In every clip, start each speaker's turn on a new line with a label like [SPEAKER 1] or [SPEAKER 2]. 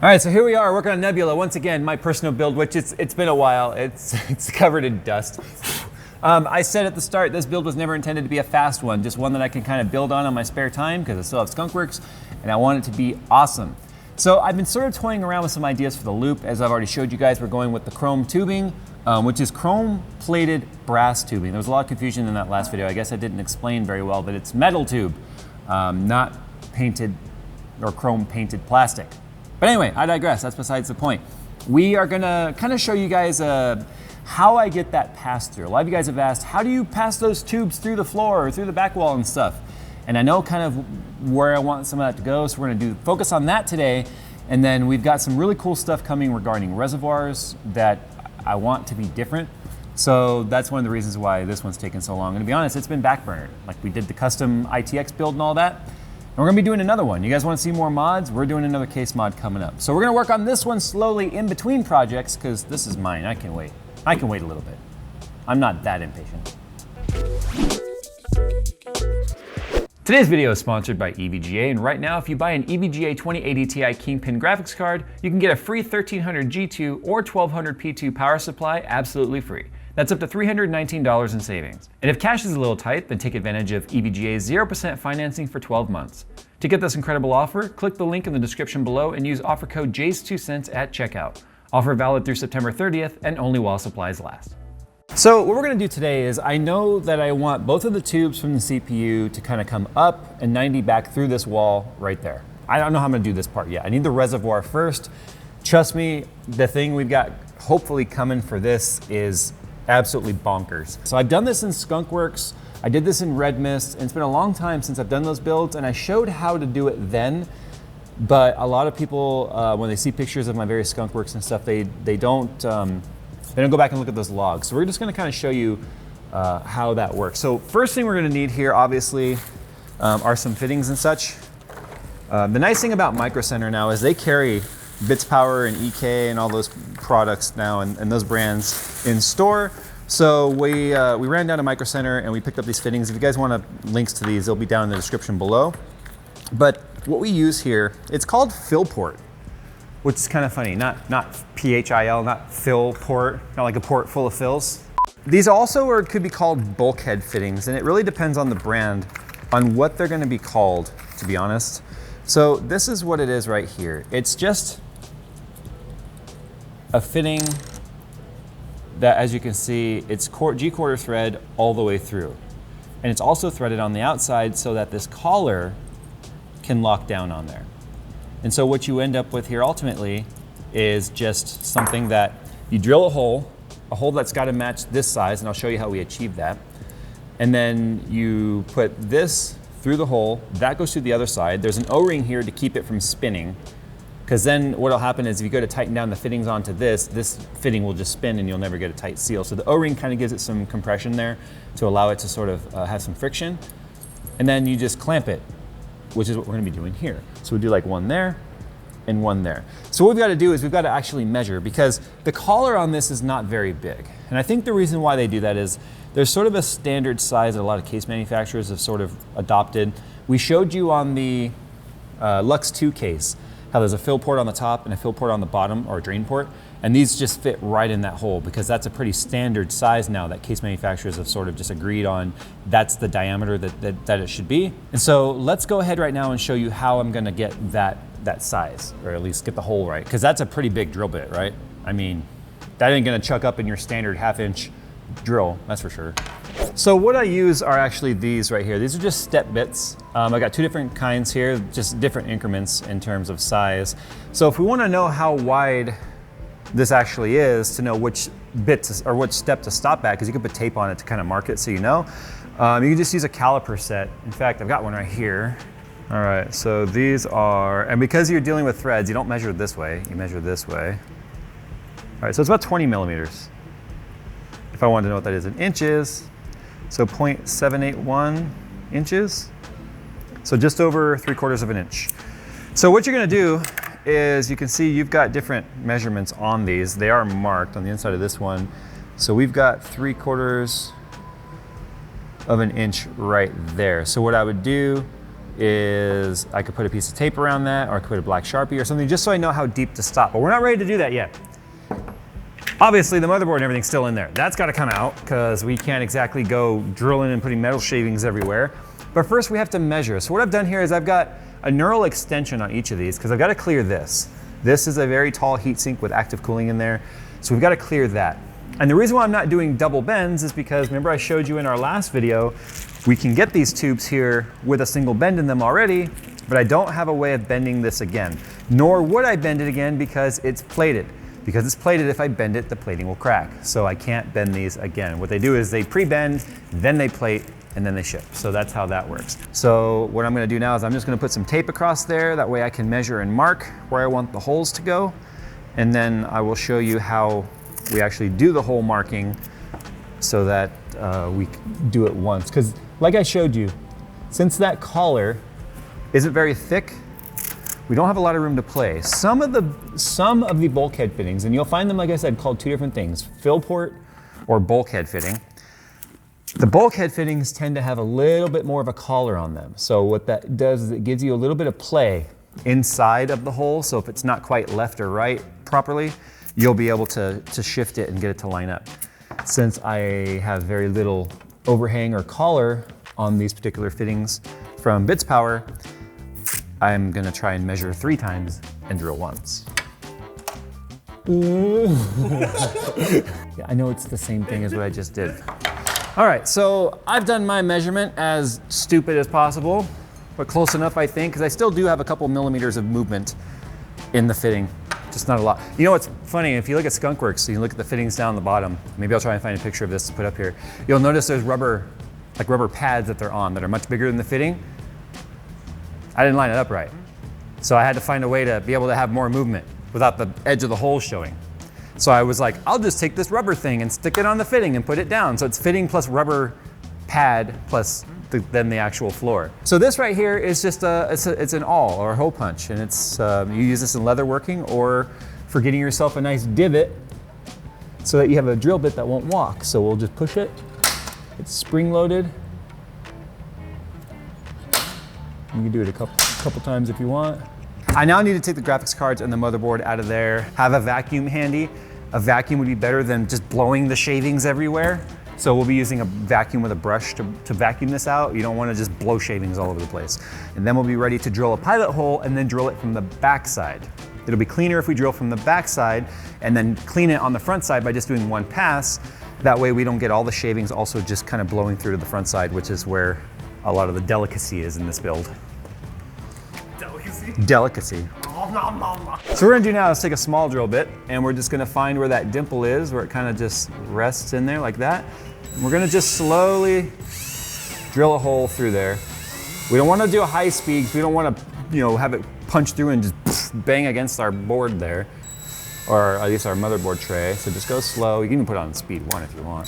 [SPEAKER 1] All right, so here we are working on Nebula. Once again, my personal build, which it's been a while. It's covered in dust. I said at the start, this build was never intended to be a fast one, just one that I can kind of build on my spare time because I still have skunkworks and I want it to be awesome. So I've been sort of toying around with some ideas for the loop. As I've already showed you guys, we're going with the chrome tubing, which is chrome plated brass tubing. There was a lot of confusion in that last video. I guess I didn't explain very well, but it's metal tube, not painted or chrome painted plastic. But anyway, I digress, that's besides the point. We are gonna kind of show you guys how I get that pass through. A lot of you guys have asked, how do you pass those tubes through the floor or through the back wall and stuff? And I know kind of where I want some of that to go, so we're gonna focus on that today. And then we've got some really cool stuff coming regarding reservoirs that I want to be different. So that's one of the reasons why this one's taken so long. And to be honest, it's been backburnered. Like we did the custom ITX build and all that. And we're gonna be doing another one. You guys wanna see more mods? We're doing another case mod coming up. So we're gonna work on this one slowly in between projects because this is mine, I can wait. I can wait a little bit. I'm not that impatient. Today's video is sponsored by EVGA, and right now if you buy an EVGA 2080 Ti Kingpin graphics card, you can get a free 1300 G2 or 1200 P2 power supply absolutely free. That's up to $319 in savings. And if cash is a little tight, then take advantage of EVGA's 0% financing for 12 months. To get this incredible offer, click the link in the description below and use offer code JayzTwoCents at checkout. Offer valid through September 30th and only while supplies last. So what we're gonna do today is, I know that I want both of the tubes from the CPU to kind of come up and 90 back through this wall right there. I don't know how I'm gonna do this part yet. I need the reservoir first. Trust me, the thing we've got hopefully coming for this is absolutely bonkers. So I've done this in skunkworks, I did this in Red Mist, and it's been a long time since I've done those builds, and I showed how to do it then, but a lot of people, when they see pictures of my various skunkworks and stuff, they don't go back and look at those logs. So we're just gonna kind of show you how that works. So first thing we're gonna need here, obviously, are some fittings and such. The nice thing about Micro Center now is they carry Bits Power and EK and all those products now and those brands in store. So we ran down to Micro Center and we picked up these fittings. If you guys want links to these, they'll be down in the description below. But what we use here, it's called fill port, which is kind of funny. Not PHIL, not fill port, not like a port full of fills. These also could be called bulkhead fittings, and it really depends on the brand on what they're gonna be called, to be honest. So this is what it is right here. It's just a fitting that, as you can see, it's G-quarter thread all the way through. And it's also threaded on the outside so that this collar can lock down on there. And so what you end up with here ultimately is just something that you drill a hole that's got to match this size, and I'll show you how we achieve that. And then you put this through the hole, that goes through the other side. There's an O-ring here to keep it from spinning, because then what'll happen is if you go to tighten down the fittings onto this fitting will just spin and you'll never get a tight seal. So the O-ring kind of gives it some compression there to allow it to sort of have some friction. And then you just clamp it, which is what we're gonna be doing here. So we do like one there and one there. So what we've gotta do is we've gotta actually measure, because the collar on this is not very big. And I think the reason why they do that is there's sort of a standard size that a lot of case manufacturers have sort of adopted. We showed you on the Lux 2 case how there's a fill port on the top and a fill port on the bottom, or a drain port, and these just fit right in that hole because that's a pretty standard size now that case manufacturers have sort of just agreed on. That's the diameter that it should be. And so let's go ahead right now and show you how I'm gonna get that size, or at least get the hole right, because that's a pretty big drill bit, right? I mean, that ain't gonna chuck up in your standard 1/2-inch drill, that's for sure. So what I use are actually these right here. These are just step bits. I got two different kinds here, just different increments in terms of size. So if we want to know how wide this actually is, to know which bit or which step to stop at, because you can put tape on it to kind of mark it so you know, you can just use a caliper set. In fact, I've got one right here. All right, so these are, and because you're dealing with threads, you don't measure it this way, you measure this way. All right, so it's about 20 millimeters. If I wanted to know what that is in inches, so 0.781 inches. So just over 3/4 of an inch. So what you're gonna do is, you can see you've got different measurements on these. They are marked on the inside of this one. So we've got 3/4 of an inch right there. So what I would do is I could put a piece of tape around that, or I could put a black Sharpie or something, just so I know how deep to stop. But we're not ready to do that yet. Obviously the motherboard and everything's still in there. That's gotta come out, because we can't exactly go drilling and putting metal shavings everywhere. But first we have to measure. So what I've done here is I've got a knurl extension on each of these, because I've gotta clear this. This is a very tall heatsink with active cooling in there. So we've gotta clear that. And the reason why I'm not doing double bends is because, remember I showed you in our last video, we can get these tubes here with a single bend in them already, but I don't have a way of bending this again. Nor would I bend it again because it's plated. Because it's plated, if I bend it, the plating will crack. So I can't bend these again. What they do is they pre-bend, then they plate, and then they ship. So that's how that works. So what I'm gonna do now is I'm just gonna put some tape across there. That way I can measure and mark where I want the holes to go. And then I will show you how we actually do the hole marking so that we do it once. Because like I showed you, since that collar isn't very thick, we don't have a lot of room to play. Some of the bulkhead fittings, and you'll find them, like I said, called two different things, fill port or bulkhead fitting. The bulkhead fittings tend to have a little bit more of a collar on them. So what that does is it gives you a little bit of play inside of the hole. So if it's not quite left or right properly, you'll be able to shift it and get it to line up. Since I have very little overhang or collar on these particular fittings from Bits Power, I'm gonna try and measure 3 times and drill once. Yeah, I know it's the same thing as what I just did. All right, so I've done my measurement as stupid as possible, but close enough, I think, because I still do have a couple millimeters of movement in the fitting, just not a lot. You know what's funny? If you look at Skunkworks, so you look at the fittings down the bottom, maybe I'll try and find a picture of this to put up here. You'll notice there's rubber pads that they're on that are much bigger than the fitting. I didn't line it up right. So I had to find a way to be able to have more movement without the edge of the hole showing. So I was like, I'll just take this rubber thing and stick it on the fitting and put it down. So it's fitting plus rubber pad plus then the actual floor. So this right here is just it's an awl or a hole punch, and it's you use this in leather working or for getting yourself a nice divot so that you have a drill bit that won't walk. So we'll just push it. It's spring loaded. You can do it a couple times if you want. I now need to take the graphics cards and the motherboard out of there. Have a vacuum handy. A vacuum would be better than just blowing the shavings everywhere. So we'll be using a vacuum with a brush to vacuum this out. You don't want to just blow shavings all over the place. And then we'll be ready to drill a pilot hole and then drill it from the back side. It'll be cleaner if we drill from the back side and then clean it on the front side by just doing one pass. That way we don't get all the shavings also just kind of blowing through to the front side, which is where a lot of the delicacy is in this build. Delicacy. So what we're gonna do now is take a small drill bit and we're just gonna find where that dimple is, where it kind of just rests in there like that. And we're gonna just slowly drill a hole through there. We don't wanna do a high speed because we don't wanna, have it punch through and just bang against our board there, or at least our motherboard tray. So just go slow. You can even put it on speed 1 if you want.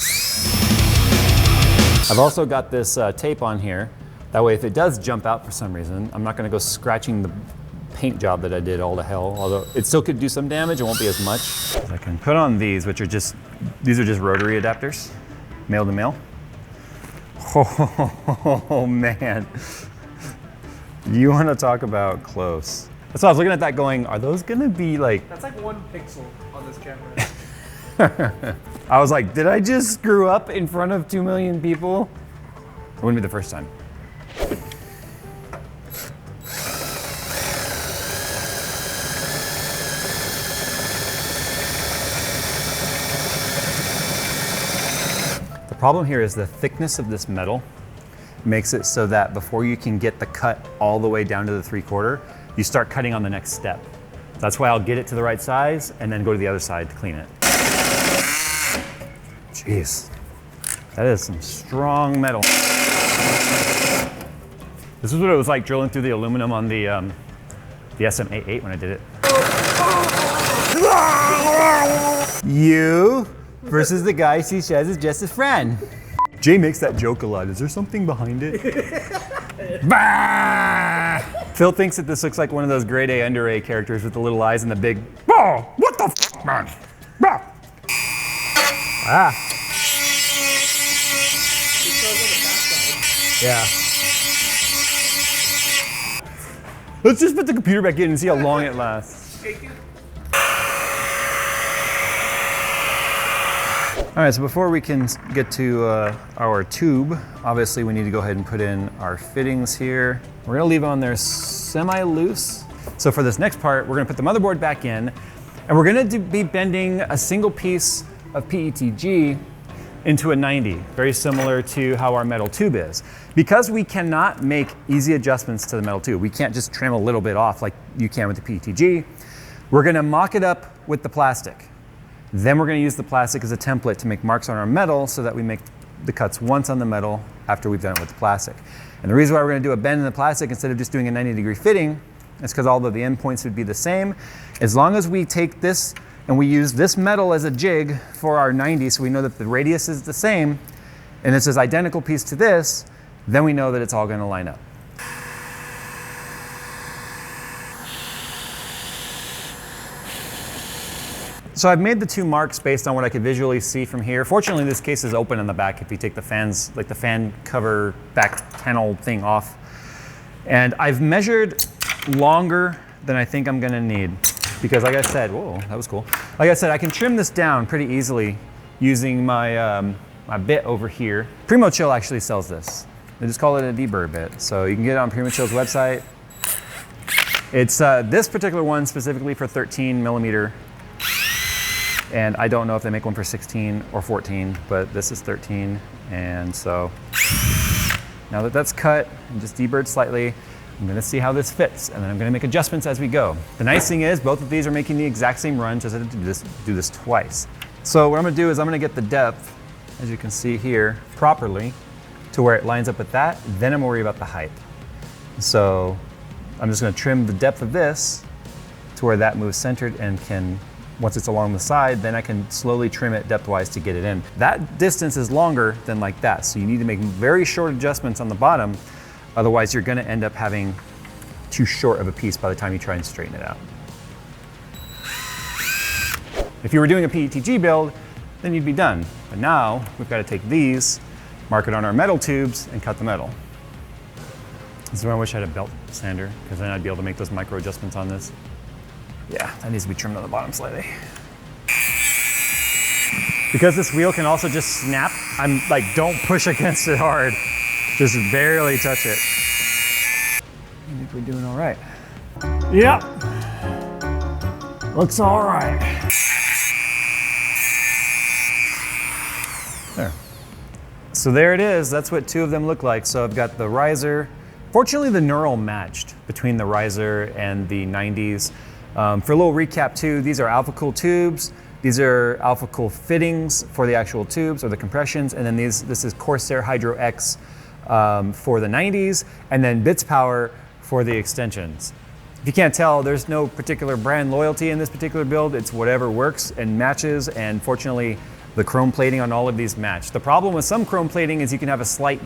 [SPEAKER 1] I've also got this tape on here. That way if it does jump out for some reason, I'm not gonna go scratching the paint job that I did all to hell, although it still could do some damage, it won't be as much. I can put on these, which are just rotary adapters, male to male. Oh man, you wanna talk about close. So I was looking at that going, are those gonna be like...
[SPEAKER 2] That's like 1 pixel on this camera.
[SPEAKER 1] I was like, did I just screw up in front of 2 million people? It wouldn't be the first time. The problem here is the thickness of this metal makes it so that before you can get the cut all the way down to the 3/4, you start cutting on the next step. That's why I'll get it to the right size and then go to the other side to clean it. Jeez, that is some strong metal. This is what it was like drilling through the aluminum on the SM88 when I did it. You versus the guy she says is just his friend. Jay makes that joke a lot. Is there something behind it? Bah! Phil thinks that this looks like one of those grade A, under A characters with the little eyes and the big, oh, what the f, man? Bah! Ah. Yeah. Let's just put the computer back in and see how long it lasts. All right, so before we can get to our tube, obviously we need to go ahead and put in our fittings here. We're gonna leave on there semi-loose. So for this next part, we're gonna put the motherboard back in, and we're gonna be bending a single piece of PETG into a 90, very similar to how our metal tube is. Because we cannot make easy adjustments to the metal tube, we can't just trim a little bit off like you can with the PETG, we're gonna mock it up with the plastic. Then we're gonna use the plastic as a template to make marks on our metal so that we make the cuts once on the metal after we've done it with the plastic. And the reason why we're gonna do a bend in the plastic instead of just doing a 90-degree fitting is because although the end points would be the same, as long as we take this and we use this metal as a jig for our 90, so we know that the radius is the same, and it's this identical piece to this, then we know that it's all gonna line up. So I've made the two marks based on what I could visually see from here. Fortunately, this case is open in the back if you take the fans, like the fan cover back panel thing off. And I've measured longer than I think I'm gonna need. Because like I said, whoa, that was cool. Like I said, I can trim this down pretty easily using my, my bit over here. Primo Chill actually sells this. They just call it a deburr bit. So you can get it on Primo Chill's website. It's this particular one specifically for 13 millimeter. And I don't know if they make one for 16 or 14, but this is 13. And so now that that's cut and just deburred slightly, I'm gonna see how this fits, and then I'm gonna make adjustments as we go. The nice thing is both of these are making the exact same run, just have to do this twice. So what I'm gonna do is I'm gonna get the depth, as you can see here, properly to where it lines up with that, then I'm gonna worry about the height. So I'm just gonna trim the depth of this to where that moves centered and can, once it's along the side, then I can slowly trim it depth-wise to get it in. That distance is longer than like that, so you need to make very short adjustments on the bottom, otherwise you're gonna end up having too short of a piece by the time you try and straighten it out. If you were doing a PETG build, then you'd be done. But now, we've gotta take these, mark it on our metal tubes, and cut the metal. This is where I wish I had a belt sander, because then I'd be able to make those micro adjustments on this. Yeah, that needs to be trimmed on the bottom slightly. Because this wheel can also just snap, I'm like, don't push against it hard. Just barely touch it. I think we're doing all right. Yep. Looks all right. There. So there it is. That's what two of them look like. So I've got the riser. Fortunately, the knurl matched between the riser and the 90s. For a little recap too, these are AlphaCool tubes. These are AlphaCool fittings for the actual tubes or the compressions. And then this is Corsair Hydro X for the 90s, and then Bits Power for the extensions. If you can't tell, there's no particular brand loyalty in this particular build. It's whatever works and matches, and fortunately, the chrome plating on all of these match. The problem with some chrome plating is you can have a slight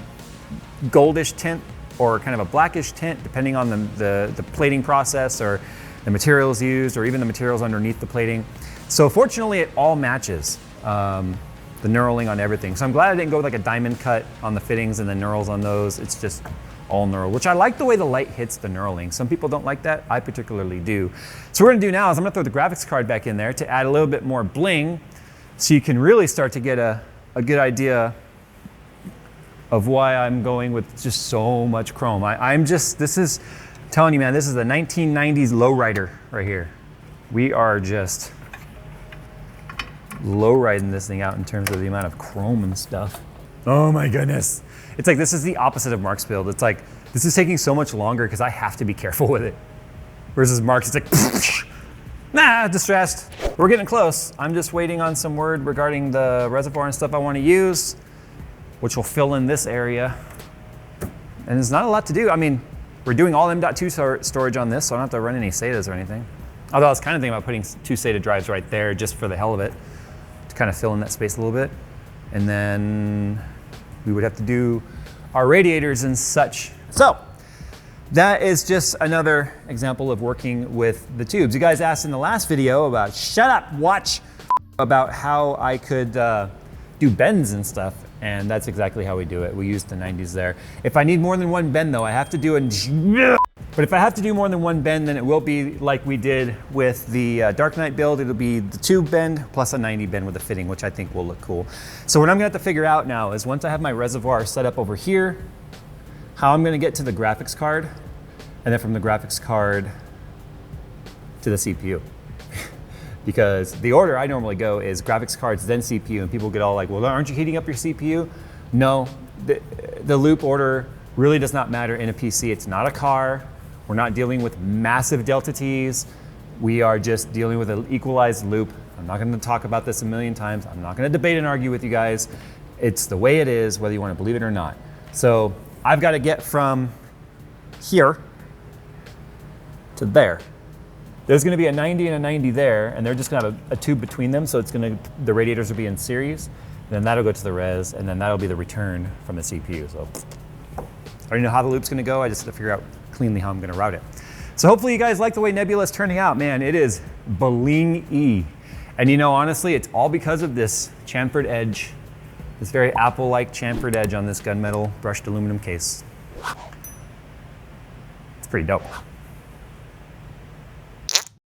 [SPEAKER 1] goldish tint or kind of a blackish tint, depending on the plating process or the materials used, or even the materials underneath the plating. So fortunately, it all matches. The knurling on everything. So I'm glad I didn't go with like a diamond cut on the fittings and the knurls on those. It's just all knurl, which I like the way the light hits the knurling. Some people don't like that. I particularly do. So what we're gonna do now is I'm gonna throw the graphics card back in there to add a little bit more bling, so you can really start to get a good idea of why I'm going with just so much chrome. This is, I'm telling you, man, this is the 1990s lowrider right here. We are just low-riding this thing out in terms of the amount of chrome and stuff. Oh my goodness. It's like, this is the opposite of Mark's build. It's like, this is taking so much longer because I have to be careful with it. Versus Mark's, it's like, nah, distressed. We're getting close. I'm just waiting on some word regarding the reservoir and stuff I want to use, which will fill in this area. And there's not a lot to do. I mean, we're doing all M.2 storage on this, so I don't have to run any SATAs or anything. Although I was kind of thinking about putting 2 SATA drives right there just for the hell of it, to kind of fill in that space a little bit. And then we would have to do our radiators and such. So that is just another example of working with the tubes. You guys asked in the last video about, shut up, watch, about how I could do bends and stuff. And that's exactly how we do it. We use the 90s there. If I need more than one bend though, I have to do a But if I have to do more than one bend, then it will be like we did with the Dark Knight build. It'll be the 2 bend plus a 90 bend with a fitting, which I think will look cool. So what I'm gonna have to figure out now is once I have my reservoir set up over here, how I'm gonna get to the graphics card, and then from the graphics card to the CPU. Because the order I normally go is graphics cards, then CPU, and people get all like, well, aren't you heating up your CPU? No, the loop order really does not matter in a PC. It's not a car. We're not dealing with massive delta T's. We are just dealing with an equalized loop. I'm not gonna talk about this a million times. I'm not gonna debate and argue with you guys. It's the way it is, whether you wanna believe it or not. So I've gotta get from here to there. There's gonna be a 90 and a 90 there, and they're just gonna have a tube between them, so the radiators will be in series, and then that'll go to the res, and then that'll be the return from the CPU. So I already know how the loop's gonna go. I just have to figure out cleanly how I'm gonna route it. So hopefully you guys like the way Nebula is turning out. Man, it is bling-y. And you know, honestly, it's all because of this chamfered edge, this very Apple-like chamfered edge on this gunmetal brushed aluminum case. It's pretty dope.